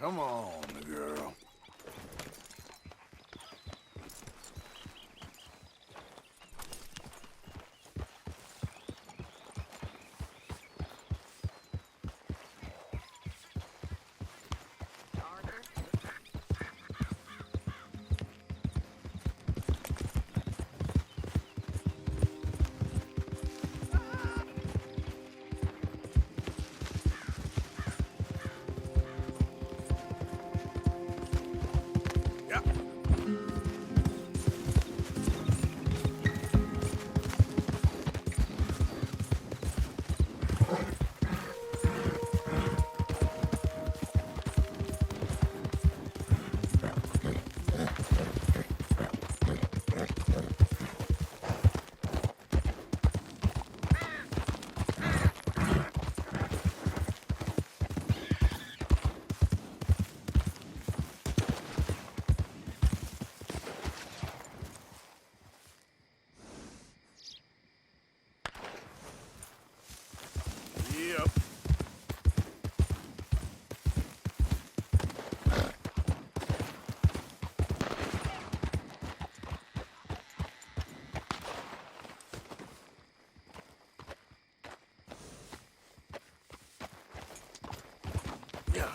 Come on, girl. Yep. Yeah.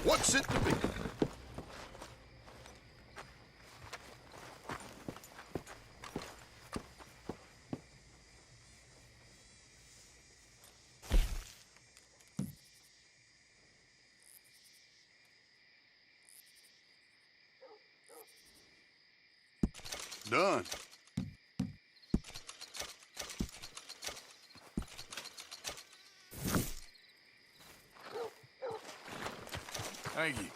What's it to be? Done. Thank you.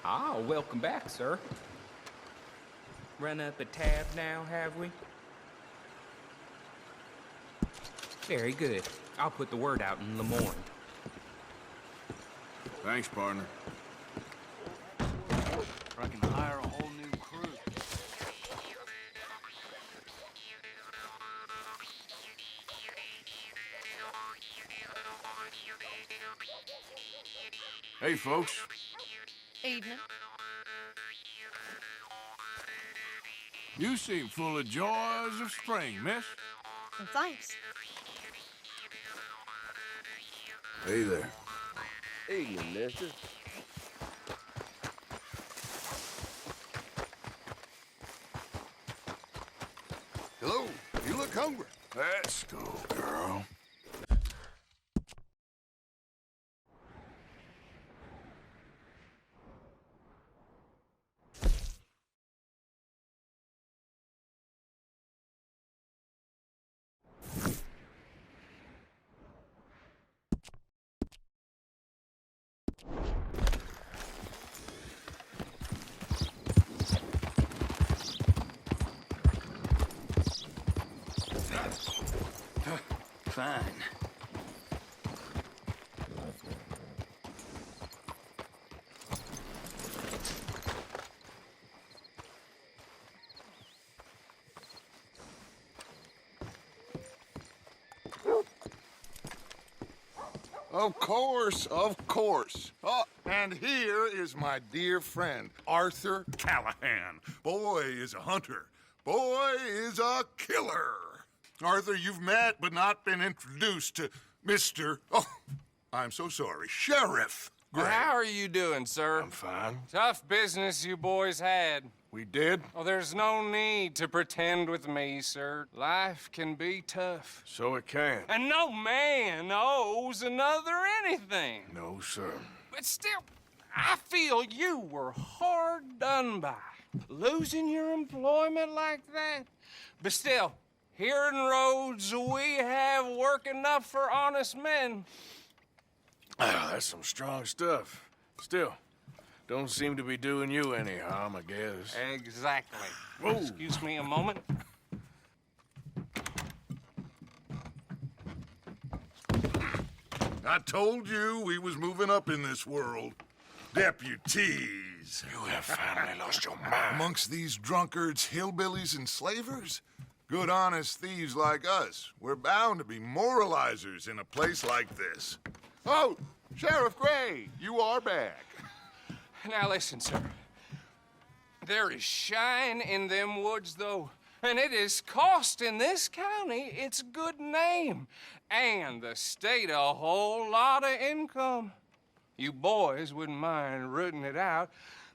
Ah, welcome back, sir. Run up a tab now, have we? Very good. I'll put the word out in Lemoyne. Thanks, partner. I can hire a whole new crew. Hey, folks. Evening. You seem full of joys of spring, miss. Well, thanks. Hey there. Evening, mister. Hello. You look hungry. Let's go, girl. Fine. Of course, of course. Oh, And here is my dear friend, Arthur Callahan. Boy is a hunter. Boy is a killer. Arthur, you've met but not been introduced to Mr. Oh, I'm so sorry, Sheriff Gray. How are you doing, sir? I'm fine. Tough business you boys had. We did? Oh, there's no need to pretend with me, sir. Life can be tough. So it can. And no man owes another anything. No, sir. But still, I feel you were hard done by. Losing your employment like that. But still, here in Rhodes, we have work enough for honest men. Ah, that's some strong stuff. Still, don't seem to be doing you any harm, I guess. Exactly. Whoa. Excuse me a moment. I told you we was moving up in this world. Deputies. You have finally lost your mind. Amongst these drunkards, hillbillies, and slavers? Good, honest thieves like us. We're bound to be moralizers in a place like this. Oh, Sheriff Gray, you are back. Now listen, sir. There is shine in them woods, though, and it is costing this county its good name and the state a whole lot of income. You boys wouldn't mind rooting it out.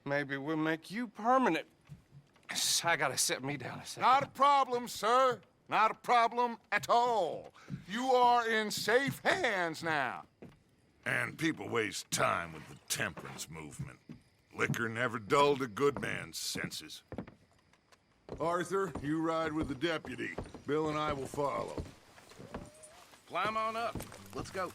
Maybe we'll make you permanent. I gotta set me down a second. Not a problem, sir. Not a problem at all. You are in safe hands now. And people waste time with the temperance movement. Liquor never dulled a good man's senses. Arthur, you ride with the deputy. Bill and I will follow. Climb on up. Let's go.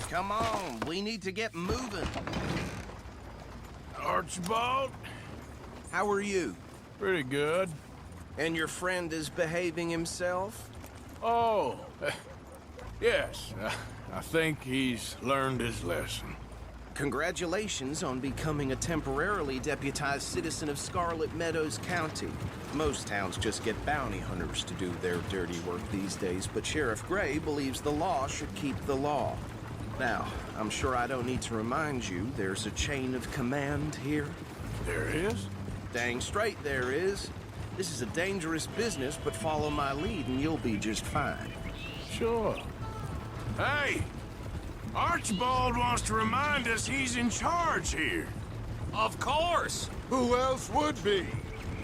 Come on, we need to get moving. Archibald? How are you? Pretty good. And your friend is behaving himself? Oh, yes. I think he's learned his lesson. Congratulations on becoming a temporarily deputized citizen of Scarlet Meadows County. Most towns just get bounty hunters to do their dirty work these days, but Sheriff Gray believes the law should keep the law. Now, I'm sure I don't need to remind you there's a chain of command here. There is? Dang straight there is. This is a dangerous business, but follow my lead and you'll be just fine. Sure. Hey! Archibald wants to remind us he's in charge here. Of course. Who else would be?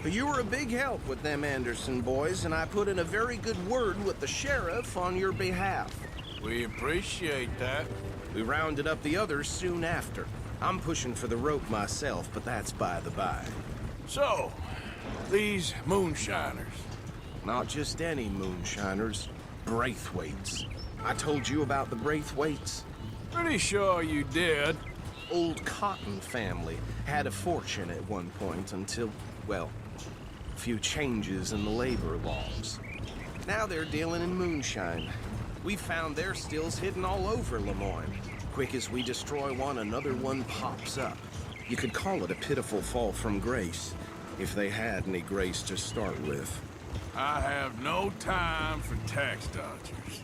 You were a big help with them Anderson boys, and I put in a very good word with the sheriff on your behalf. We appreciate that. We rounded up the others soon after. I'm pushing for the rope myself, but that's by the by. So, these moonshiners. Not just any moonshiners, Braithwaites. I told you about the Braithwaites? Pretty sure you did. Old Cotton family had a fortune at one point until, well, a few changes in the labor laws. Now they're dealing in moonshine. We found their stills hidden all over Lemoyne. Quick as we destroy one, another one pops up. You could call it a pitiful fall from grace, if they had any grace to start with. I have no time for tax dodgers.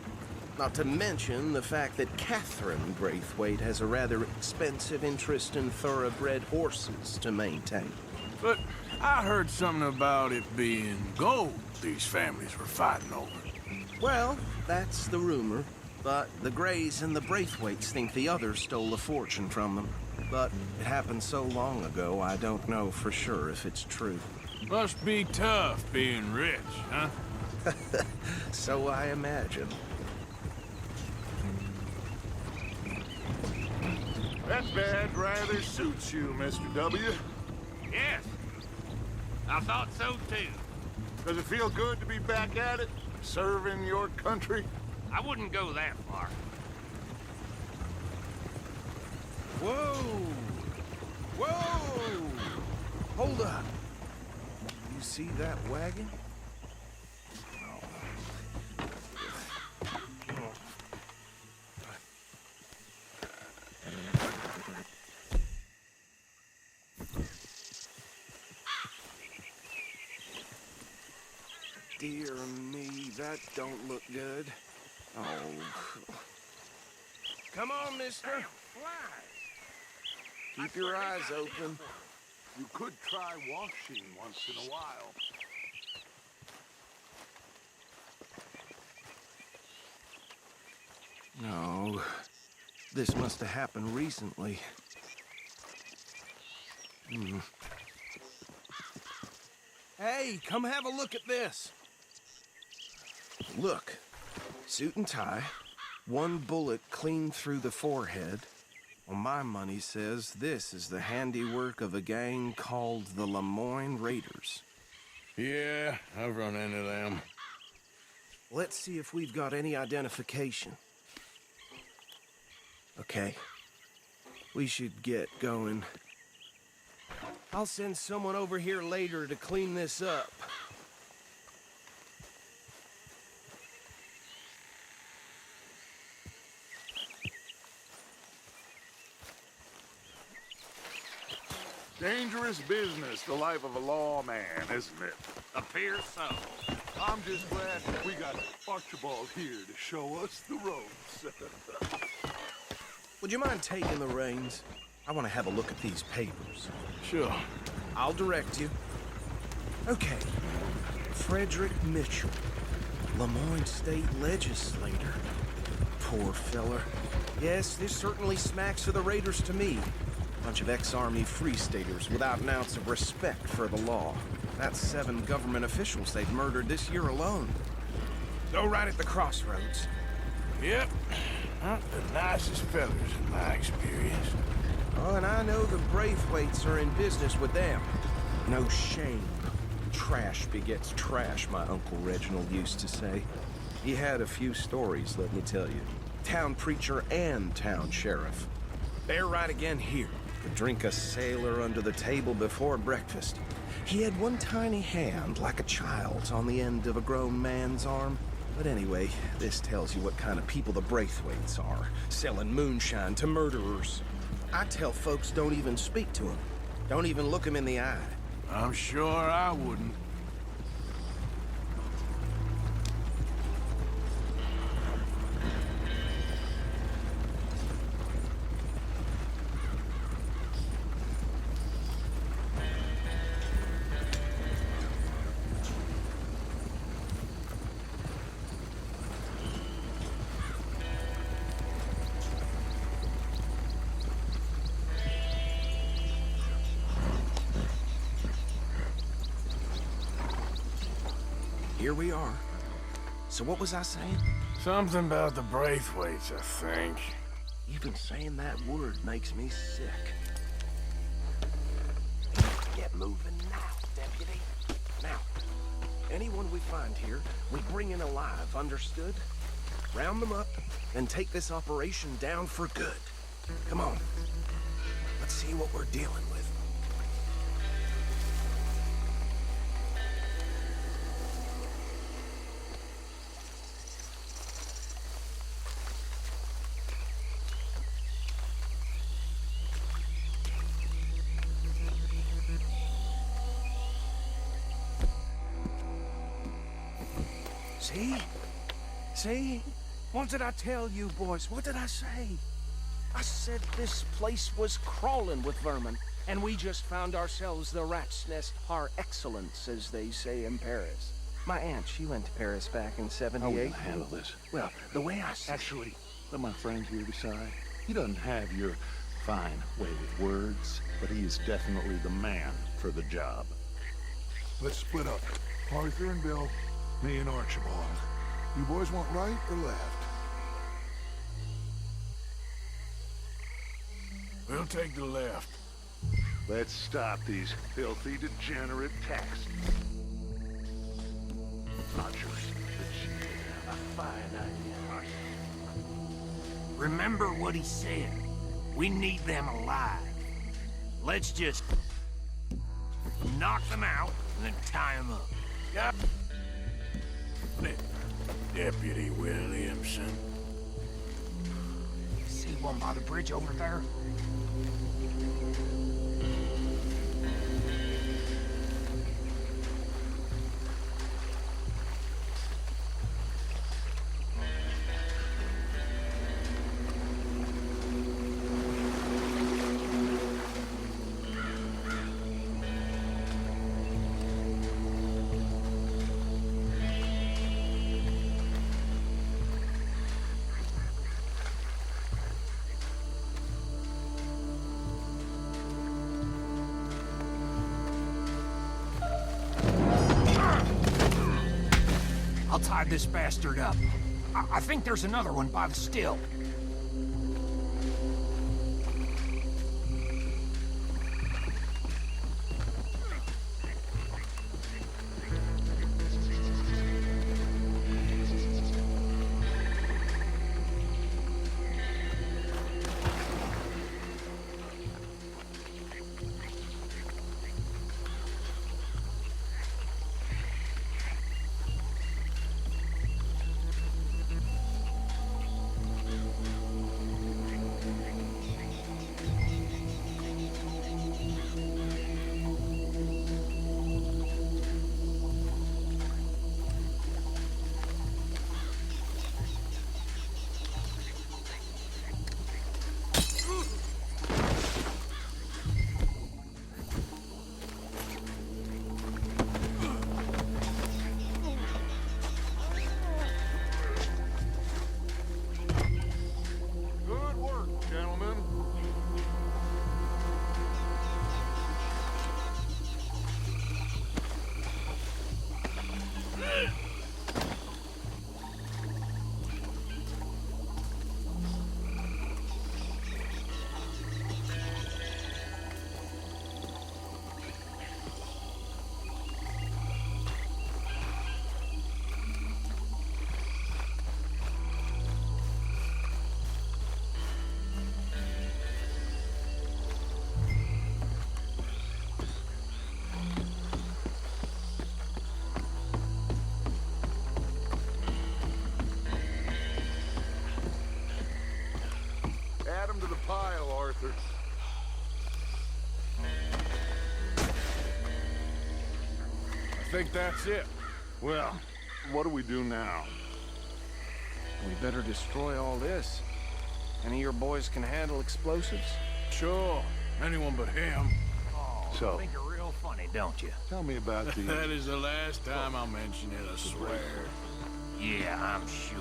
Not to mention the fact that Catherine Braithwaite has a rather expensive interest in thoroughbred horses to maintain. But I heard something about it being gold these families were fighting over. Well, that's the rumor. But the Grays and the Braithwaites think the others stole a fortune from them. But it happened so long ago, I don't know for sure if it's true. Must be tough being rich, huh? So I imagine. That badge rather suits you, Mr. W. Yes. I thought so too. Does it feel good to be back at it? Serving your country? I wouldn't go that far. Whoa! Whoa! Hold up. You see that wagon? Dear me, that don't look good. Oh. Come on, mister. Keep your eyes open. You could try washing once in a while. No. This must have happened recently. Hey, come have a look at this. Look. Suit and tie. One bullet clean through the forehead. Well, my money says this is the handiwork of a gang called the Lemoyne Raiders. Yeah, I've run into them. Let's see if we've got any identification. Okay. We should get going. I'll send someone over here later to clean this up. Dangerous business, the life of a lawman, isn't it? Appears so. I'm just glad we got Archibald here to show us the ropes. Would you mind taking the reins? I want to have a look at these papers. Sure. I'll direct you. Okay. Frederick Mitchell, Lemoyne State Legislator. Poor feller. Yes, this certainly smacks of the Raiders to me. Bunch of ex-Army Free Staters without an ounce of respect for the law. That's 7 government officials they've murdered this year alone. Go right at the crossroads. Yep. Not the nicest fellas in my experience. Oh, and I know the Braithwaites are in business with them. No shame. Trash begets trash, my Uncle Reginald used to say. He had a few stories, let me tell you. Town preacher and town sheriff. They're right again here. Could drink a sailor under the table before breakfast. He had one tiny hand, like a child's, on the end of a grown man's arm. But anyway, this tells you what kind of people the Braithwaites are. Selling moonshine to murderers. I tell folks don't even speak to them. Don't even look them in the eye. I'm sure I wouldn't. Here we are. So what was I saying? Something about the Braithwaites, I think. Even saying that word makes me sick. Get moving now, deputy. Now, anyone we find here, we bring in alive, understood? Round them up, and take this operation down for good. Come on. Let's see what we're dealing with. See? See? What did I tell you, boys? What did I say? I said this place was crawling with vermin, and we just found ourselves the rat's nest par excellence, as they say in Paris. My aunt, she went to Paris back in How are we '78. gonna handle this? Well, the way I see Actually, let my friend here decide. He doesn't have your fine way with words, but he is definitely the man for the job. Let's split up. Arthur and Bill, me and Archibald. You boys want right or left? We'll take the left. Let's stop these filthy, degenerate taxes. Rogers, the chief, a fine idea. Remember what he said. We need them alive. Let's just knock them out and then tie them up. Yeah. Deputy Williamson. See one by the bridge over there? divide this bastard up. I think there's another one by the still. Good work, gentlemen. Add 'em to the pile, Arthur. I think that's it. Well, what do we do now? We better destroy all this. Any of your boys can handle explosives? Sure. Anyone but him. So, Think you're real funny, don't you? tell me about That the... is the last time I'll mention it, I swear. Yeah, I'm sure.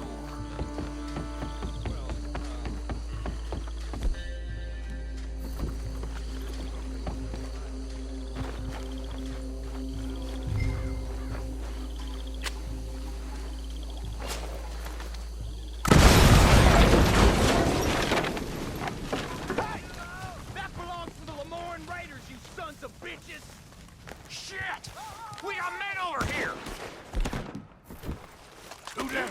That belongs to the Lemoran Raiders, you sons of bitches! Shit! We got men over here! Who them?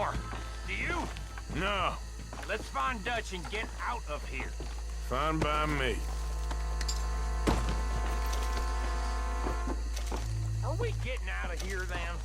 more. Do you? No, Let's find Dutch and get out of here. fine by me. Are we getting out of here then?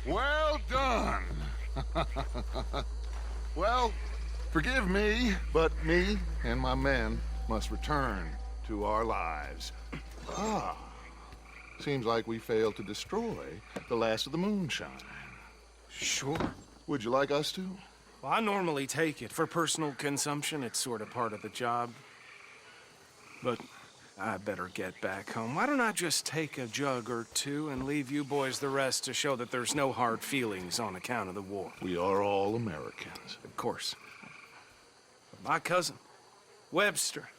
Well done. Well, forgive me, but me and my men must return to our lives. Ah, seems like we failed to destroy the last of the moonshine. Sure. Would you like us to? Well, I normally take it. For personal consumption, it's sort of part of the job. But I better get back home. Why don't I just take a jug or two and leave you boys the rest to show that there's no hard feelings on account of the war? We are all Americans. Of course. But my cousin, Webster,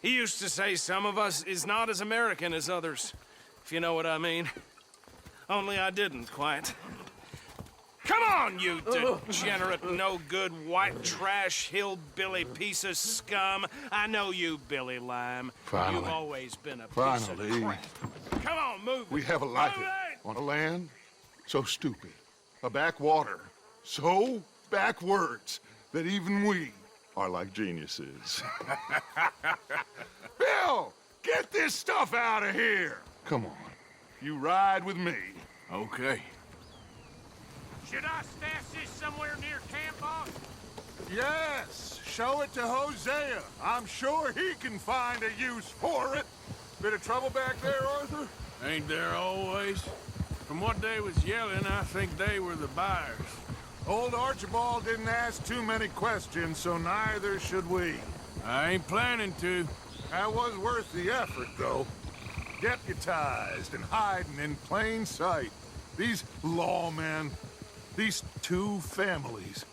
he used to say some of us is not as American as others, if you know what I mean. Only I didn't quite. Come on, you degenerate, no-good, white trash, hillbilly piece of scum. I know you, Billy Lime. Finally. You've always been a piece Finally. of crap. Come on, move it. We have a life Move it! on a land so stupid, a backwater so backwards that even we are like geniuses. Bill, get this stuff out of here. Come on, you ride with me. Okay. Should I stash this somewhere near camp, boss? Yes, show it to Hosea. I'm sure he can find a use for it. Bit of trouble back there, Arthur? Ain't there always? From what they was yelling, I think they were the buyers. Old Archibald didn't ask too many questions, so neither should we. I ain't planning to. That was worth the effort, though. Deputized and hiding in plain sight. These lawmen, these two families.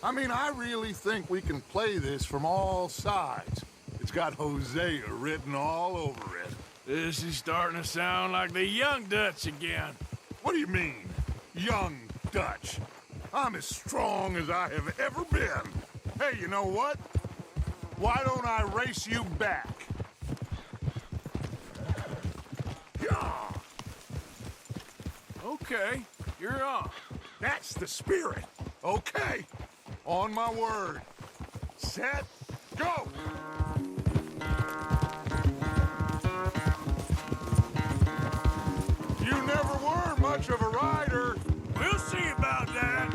I mean, I really think we can play this from all sides. It's got Hosea written all over it. This is starting to sound like the young Dutch again. What do you mean, young Dutch? I'm as strong as I have ever been. Hey, you know what? Why don't I race you back? Yeah! Okay, you're on. That's the spirit. Okay. On my word. Set, go! You never were much of a rider. We'll see about that.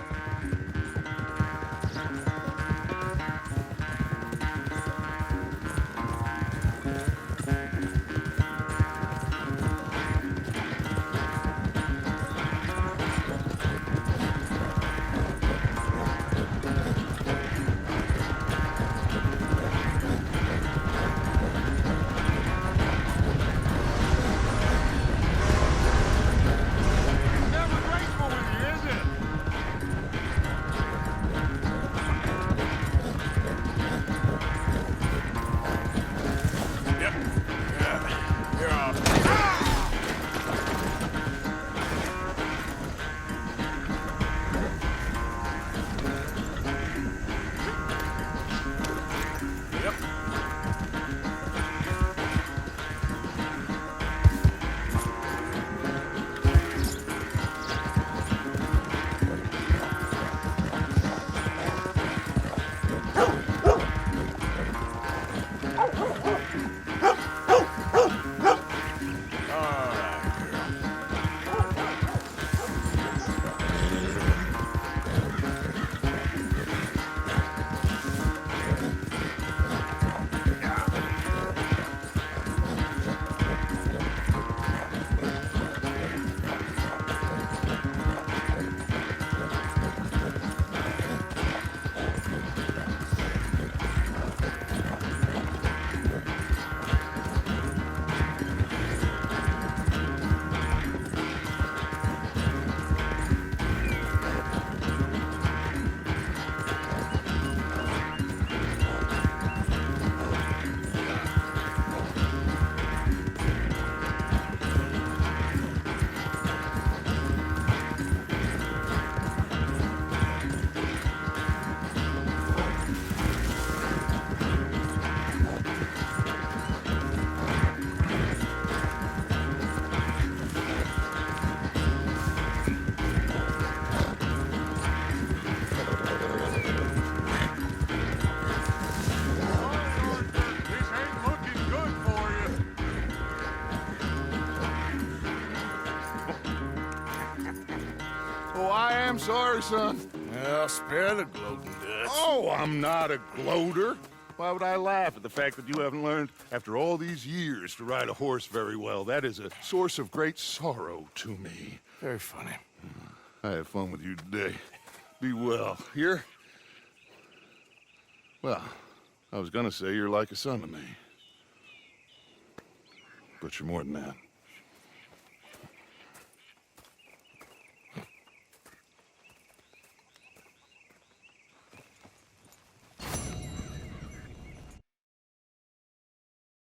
This ain't looking good for you. Oh, I am sorry, son. Well, spare the gloating, Dutch. Oh, I'm not a gloater. Why would I laugh at the fact that you haven't learned, after all these years, to ride a horse very well? That is a source of great sorrow to me. Very funny. I had fun with you today. Be well. Here? Well, I was gonna say you're like a son to me. But you're more than that.